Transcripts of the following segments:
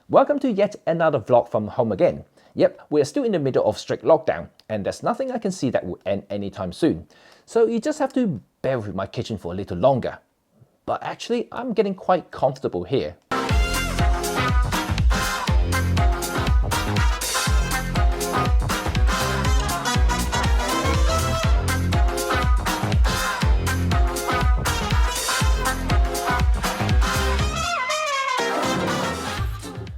Welcome to yet another vlog from home again. Yep, we're still in the middle of strict lockdown and there's nothing I can see that will end anytime soon. So you just have to bear with my kitchen for a little longer. But actually, I'm getting quite comfortable here.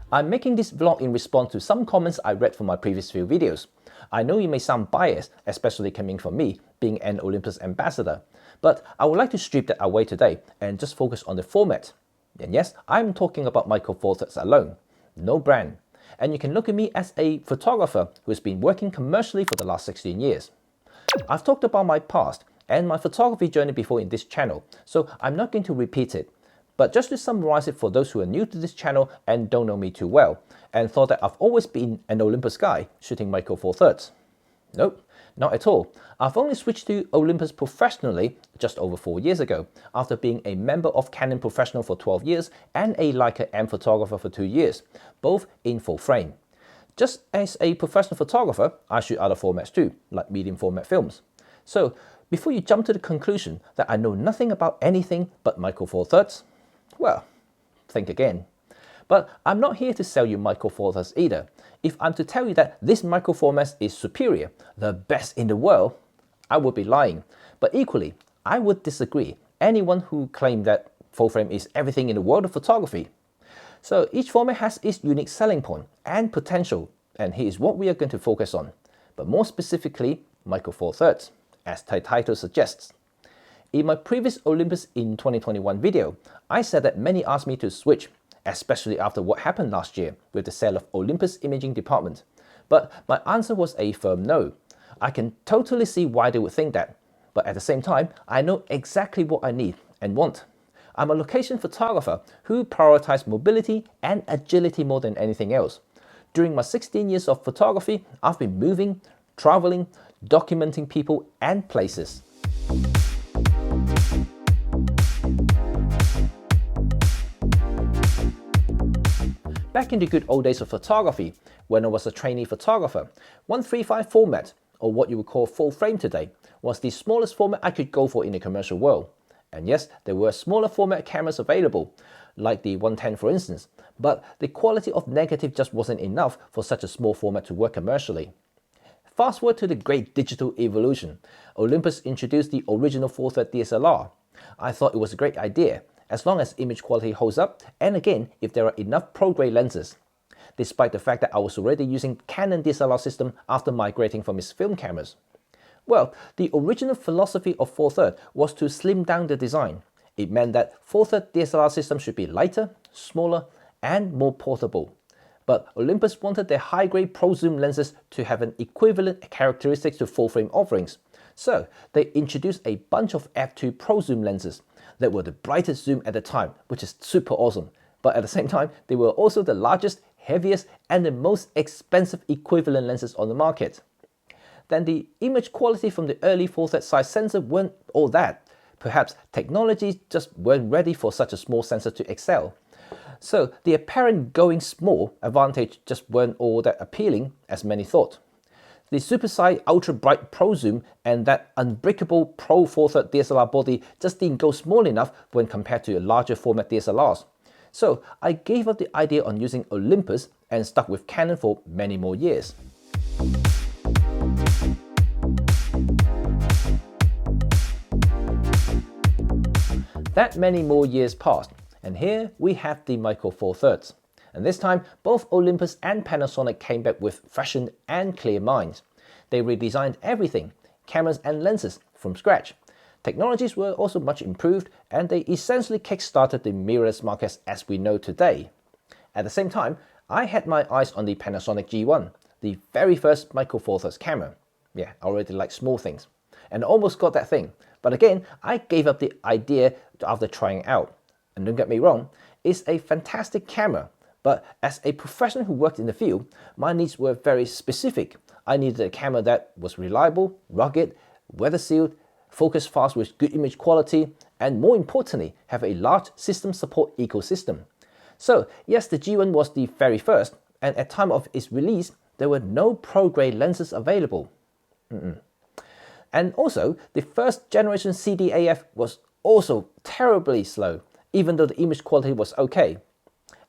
I'm making this vlog in response to some comments I read from my previous few videos. I know you may sound biased, especially coming from me, being an Olympus ambassador, but I would like to strip that away today and just focus on the format. And yes, I'm talking about Micro Four Thirds alone, no brand. And you can look at me as a photographer who's been working commercially for the last 16 years. I've talked about my past and my photography journey before in this channel, so I'm not going to repeat it. But just to summarize it for those who are new to this channel and don't know me too well, and thought that I've always been an Olympus guy shooting Micro Four Thirds. Nope, not at all. I've only switched to Olympus professionally just over 4 years ago, after being a member of Canon Professional for 12 years and a Leica M photographer for 2 years, both in full frame. Just as a professional photographer, I shoot other formats too, like medium format films. So before you jump to the conclusion that I know nothing about anything but Micro Four Thirds, well, think again. But I'm not here to sell you Micro Four Thirds either. If I'm to tell you that this micro format is superior, the best in the world, I would be lying. But equally, I would disagree anyone who claimed that full frame is everything in the world of photography. So each format has its unique selling point and potential, and here is what we are going to focus on. But more specifically, Micro Four Thirds, as the title suggests. In my previous Olympus in 2021 video, I said that many asked me to switch, especially after what happened last year with the sale of Olympus imaging department. But my answer was a firm no. I can totally see why they would think that, but at the same time, I know exactly what I need and want. I'm a location photographer who prioritizes mobility and agility more than anything else. During my 16 years of photography, I've been moving, traveling, documenting people and places. Back in the good old days of photography, when I was a trainee photographer, 135 format, or what you would call full frame today, was the smallest format I could go for in the commercial world. And yes, there were smaller format cameras available, like the 110 for instance, but the quality of negative just wasn't enough for such a small format to work commercially. Fast forward to the great digital evolution. Olympus introduced the original 4-third DSLR. I thought it was a great idea, as long as image quality holds up, and again, if there are enough pro-grade lenses. Despite the fact that I was already using Canon DSLR system after migrating from its film cameras. Well, the original philosophy of 4-third was to slim down the design. It meant that 4-third DSLR system should be lighter, smaller, and more portable. But Olympus wanted their high-grade pro zoom lenses to have an equivalent characteristics to full-frame offerings. So they introduced a bunch of f2 pro zoom lenses that were the brightest zoom at the time, which is super awesome. But at the same time, they were also the largest, heaviest, and the most expensive equivalent lenses on the market. Then the image quality from the early 4-third size sensor weren't all that. Perhaps technologies just weren't ready for such a small sensor to excel. So the apparent going small advantage just weren't all that appealing as many thought. The supersized ultra bright pro zoom and that unbreakable pro 4-third DSLR body just didn't go small enough when compared to larger format DSLRs. So I gave up the idea on using Olympus and stuck with Canon for many more years. That many more years passed, and here we have the Micro Four Thirds. And this time, both Olympus and Panasonic came back with freshened and clear minds. They redesigned everything, cameras and lenses, from scratch. Technologies were also much improved, and they essentially kick-started the mirrorless market as we know today. At the same time, I had my eyes on the Panasonic G1, the very first Micro Four Thirds camera. Yeah, I already like small things, and almost got that thing. But again, I gave up the idea after trying it out. And don't get me wrong, it's a fantastic camera. But as a professional who worked in the field, my needs were very specific. I needed a camera that was reliable, rugged, weather sealed, focus fast with good image quality, and more importantly, have a large system support ecosystem. So yes, the G1 was the very first, and at time of its release, there were no pro-grade lenses available. And also, the first generation CDAF was also terribly slow, even though the image quality was okay.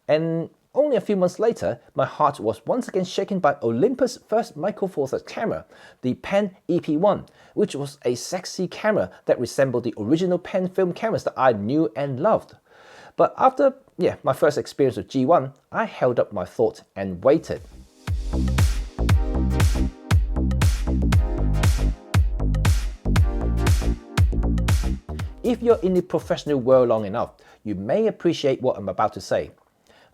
And only a few months later, my heart was once again shaken by Olympus' first Micro Four Thirds camera, the Pen EP1, which was a sexy camera that resembled the original pen film cameras that I knew and loved. But after my first experience with G1, I held up my thought and waited. If you're in the professional world long enough, you may appreciate what I'm about to say.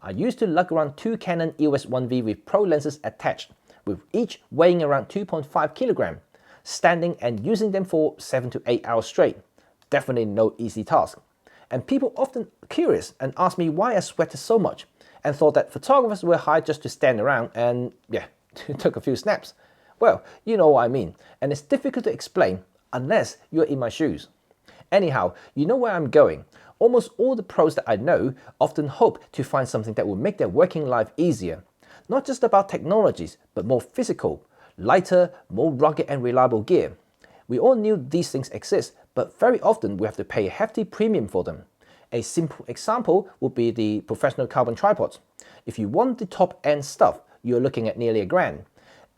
I used to lug around two Canon EOS 1V with pro lenses attached, with each weighing around 2.5 kilograms, standing and using them for 7 to 8 hours straight. Definitely no easy task. And people often curious and ask me why I sweated so much, and thought that photographers were hired just to stand around and took a few snaps. Well, you know what I mean, and it's difficult to explain unless you're in my shoes. Anyhow, you know where I'm going. Almost all the pros that I know often hope to find something that will make their working life easier. Not just about technologies, but more physical, lighter, more rugged and reliable gear. We all knew these things exist, but very often we have to pay a hefty premium for them. A simple example would be the professional carbon tripods. If you want the top-end stuff, you're looking at nearly $1,000.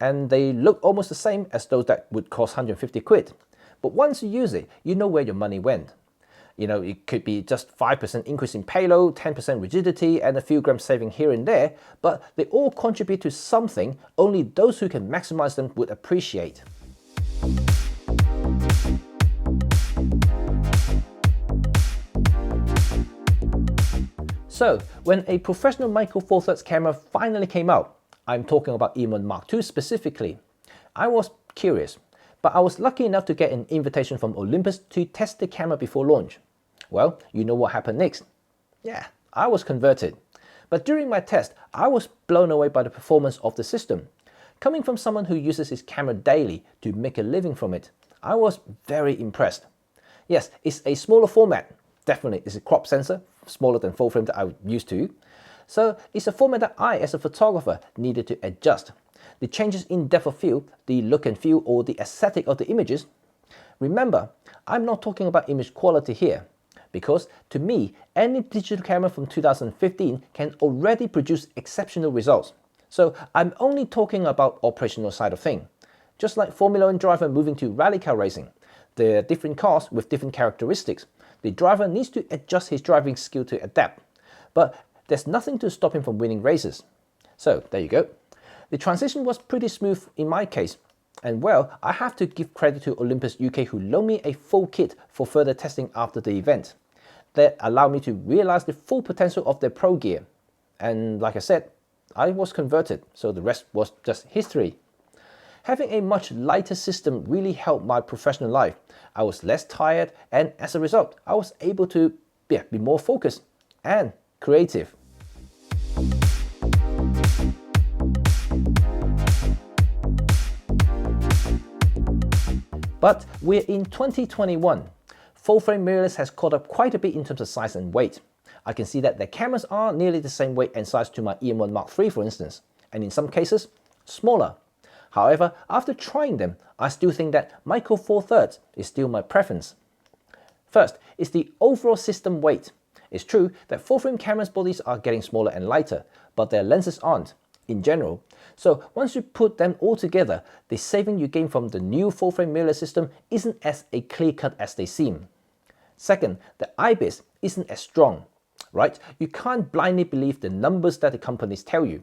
And they look almost the same as those that would cost 150 quid. But once you use it, you know where your money went. You know, it could be just 5% increase in payload, 10% rigidity, and a few grams saving here and there, but they all contribute to something only those who can maximize them would appreciate. So, when a professional Micro Four Thirds camera finally came out, I'm talking about EM1 Mark II specifically, I was curious. But I was lucky enough to get an invitation from Olympus to test the camera before launch. Well, you know what happened next. Yeah, I was converted. But during my test, I was blown away by the performance of the system. Coming from someone who uses his camera daily to make a living from it, I was very impressed. Yes, it's a smaller format. Definitely, it's a crop sensor, smaller than full frame that I'm used to. So it's a format that I, as a photographer, needed to adjust. The changes in depth of field, the look and feel, or the aesthetic of the images. Remember, I'm not talking about image quality here, because to me, any digital camera from 2015 can already produce exceptional results. So I'm only talking about operational side of things. Just like Formula 1 driver moving to rally car racing, they're different cars with different characteristics. The driver needs to adjust his driving skill to adapt, but there's nothing to stop him from winning races. So there you go. The transition was pretty smooth in my case, and well, I have to give credit to Olympus UK who loaned me a full kit for further testing after the event. That allowed me to realize the full potential of their pro gear. And like I said, I was converted, so the rest was just history. Having a much lighter system really helped my professional life. I was less tired, and as a result, I was able to be more focused and creative. But we're in 2021. Full-frame mirrorless has caught up quite a bit in terms of size and weight. I can see that their cameras are nearly the same weight and size to my EM1 Mark III, for instance, and in some cases, smaller. However, after trying them, I still think that Micro Four Thirds is still my preference. First is the overall system weight. It's true that full-frame cameras' bodies are getting smaller and lighter, but their lenses aren't, in general. So once you put them all together, the saving you gain from the new full-frame mirrorless system isn't as clear-cut as they seem. Second, the IBIS isn't as strong, right? You can't blindly believe the numbers that the companies tell you.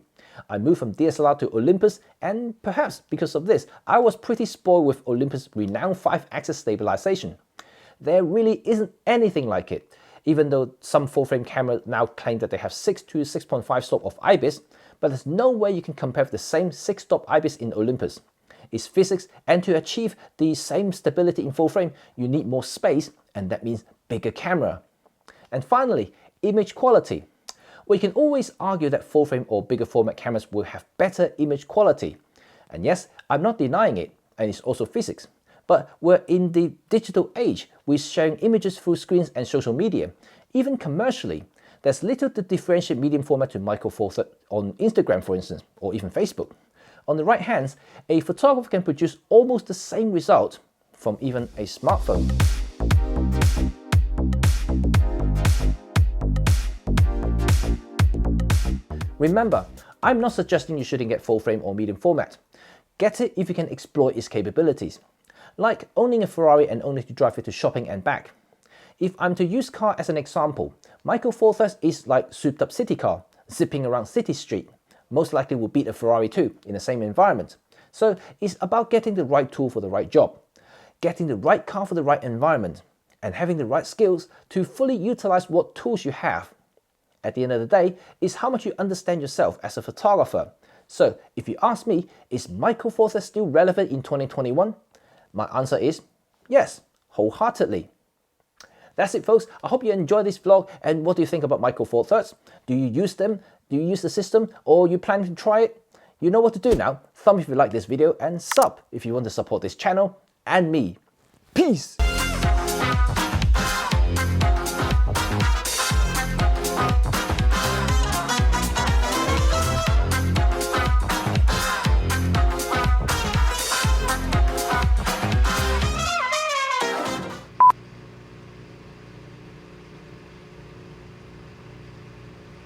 I moved from DSLR to Olympus, and perhaps because of this, I was pretty spoiled with Olympus' renowned 5-axis stabilization. There really isn't anything like it. Even though some full-frame cameras now claim that they have 6 to 6.5 stop of IBIS, but there's no way you can compare with the same 6-stop IBIS in Olympus. It's physics, and to achieve the same stability in full frame, you need more space, and that means bigger camera. And finally, image quality. Well, you can always argue that full frame or bigger format cameras will have better image quality. And yes, I'm not denying it, and it's also physics. But we're in the digital age with sharing images through screens and social media. Even commercially, there's little to differentiate medium format to micro four thirds on Instagram, for instance, or even Facebook. On the right hand, a photographer can produce almost the same result from even a smartphone. Remember, I'm not suggesting you shouldn't get full frame or medium format. Get it if you can exploit its capabilities. Like owning a Ferrari and only to drive it to shopping and back. If I'm to use car as an example, Micro Four Thirds is like souped up city car, zipping around city street. Most likely will beat a Ferrari too in the same environment. So it's about getting the right tool for the right job, getting the right car for the right environment, and having the right skills to fully utilize what tools you have. At the end of the day, it's how much you understand yourself as a photographer. So if you ask me, is Micro Four Thirds still relevant in 2021? My answer is yes, wholeheartedly. That's it, folks. I hope you enjoyed this vlog, and what do you think about Micro Four Thirds? Do you use them? Do you use the system, or you plan to try it? You know what to do now. Thumb if you like this video and sub if you want to support this channel and me. Peace!